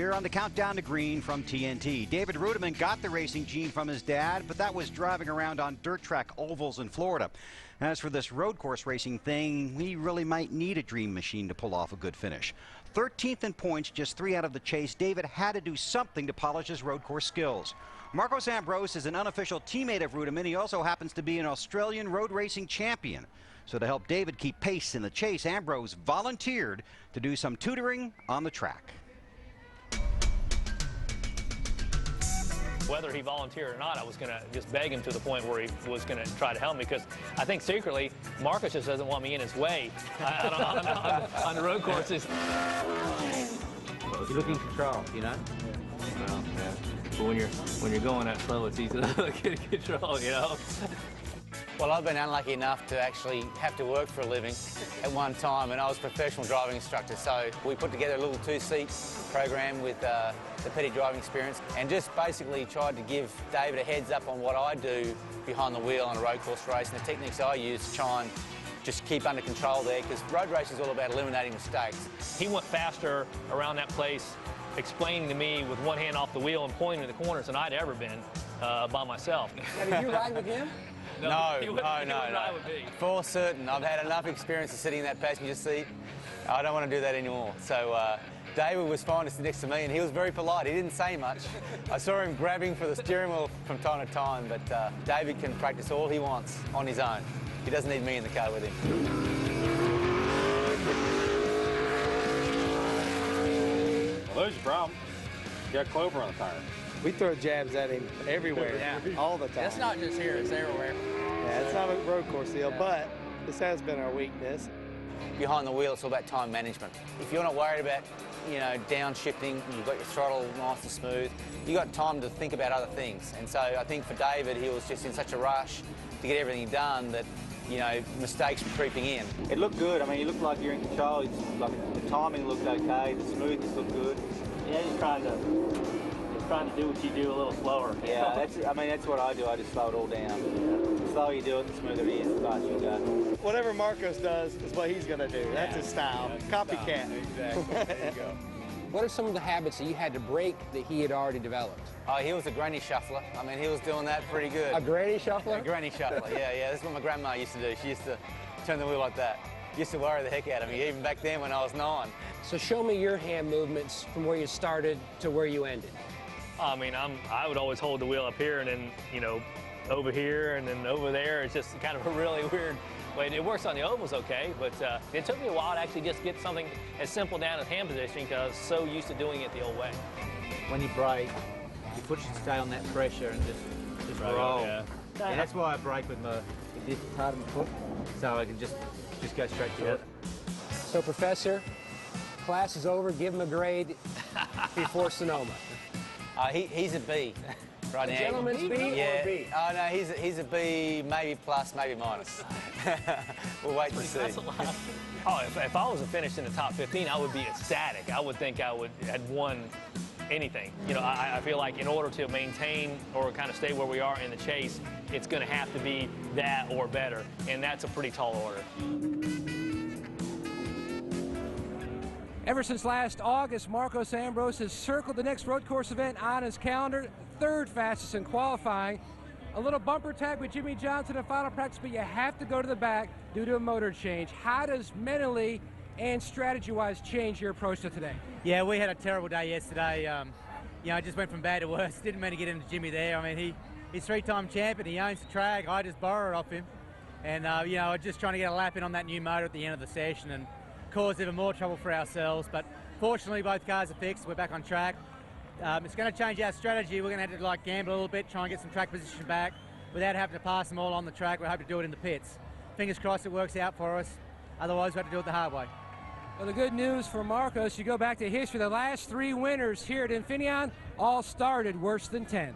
Here on the countdown to green from TNT, David Reutimann got the racing gene from his dad, but that was driving around on dirt track ovals in Florida. As for this road course racing thing, we really might need a dream machine to pull off a good finish. 13th in points, just 3 out of the chase. David had to do something to polish his road course skills. Marcos Ambrose is an unofficial teammate of Reutimann. He also happens to be an Australian road racing champion. So to help David keep pace in the chase, Ambrose volunteered to do some tutoring on the track. Whether he volunteered or not, I was going to just beg him to the point where he was going to try to help me, because I think secretly Marcus just doesn't want me in his way on the road courses. You look in control, you know? Well, yeah. But when you're going that slow, it's easy to get in control, you know? Well, I've been unlucky enough to actually have to work for a living at one time, and I was a professional driving instructor, so we put together a little 2-seat program with the petty driving experience and just basically tried to give David a heads up on what I do behind the wheel on a road course race and the techniques I use to try and just keep under control there, because road racing is all about eliminating mistakes. He went faster around that place, explaining to me with one hand off the wheel and pointing to the corners than I'd ever been by myself. Now, did you ride with him? No. For certain. I've had enough experience of sitting in that passenger seat. I don't want to do that anymore. So David was fine to sit next to me, and he was very polite. He didn't say much. I saw him grabbing for the steering wheel from time to time, but David can practice all he wants on his own. He doesn't need me in the car with him. Well, there's your problem. You got clover on the tire. We throw jabs at him everywhere, all the time. It's not just here, it's everywhere. Yeah, it's not a road course deal, but this has been our weakness. Behind the wheel, it's all about time management. If you're not worried about, you know, downshifting, you've got your throttle nice and smooth, you've got time to think about other things. And so I think for David, he was just in such a rush to get everything done that, you know, mistakes were creeping in. It looked good. I mean, you looked like you're in control. It's like the timing looked okay, the smoothness looked good. Yeah, you're trying to do what you do a little slower. Yeah, that's what I do. I just slow it all down. The slower you do it, the smoother it is, the faster you go. Whatever Marcos does is what he's going to do. That's his style. Copycat. Exactly. There you go. What are some of the habits that you had to break that he had already developed? He was a granny shuffler. I mean, he was doing that pretty good. A granny shuffler? A granny shuffler, yeah. That's what my grandma used to do. She used to turn the wheel like that. Used to worry the heck out of me, even back then when I was 9. So show me your hand movements from where you started to where you ended. I mean, I would always hold the wheel up here and then, you know, over here and then over there. It's just kind of a really weird way. It works on the ovals okay, but it took me a while to actually just get something as simple down as hand positioning, because I was so used to doing it the old way. When you brake, your foot should stay on that pressure and just roll. Yeah. Yeah, that's why I brake with this part of my foot, so I can just go straight to it. So, Professor, class is over. Give him a grade before Sonoma. He's a B right now. Gentleman's B or B? Oh, no, he's a B, maybe plus, maybe minus. We'll wait to see. That's a lot. Oh, if I was finished in the top 15, I would be ecstatic. I would think had won anything. You know, I feel like in order to maintain or kind of stay where we are in the chase, it's going to have to be that or better, and that's a pretty tall order. Ever since last August, Marcos Ambrose has circled the next road course event on his calendar, 3rd fastest in qualifying. A little bumper tag with Jimmy Johnson in final practice, but you have to go to the back due to a motor change. How does mentally and strategy-wise change your approach to today? Yeah, we had a terrible day yesterday. You know, I just went from bad to worse. Didn't mean to get into Jimmy there. I mean, he's 3-time champion. He owns the track. I just borrowed off him. And, you know, just trying to get a lap in on that new motor at the end of the session and cause even more trouble for ourselves. But fortunately, both cars are fixed. We're back on track. It's going to change our strategy. We're going to have to like gamble a little bit, try and get some track position back without having to pass them all on the track. We hope to do it in the pits. Fingers crossed it works out for us. Otherwise, we have to do it the hard way. Well, the good news for Marcos, you go back to history, the last 3 winners here at Infineon all started worse than 10th.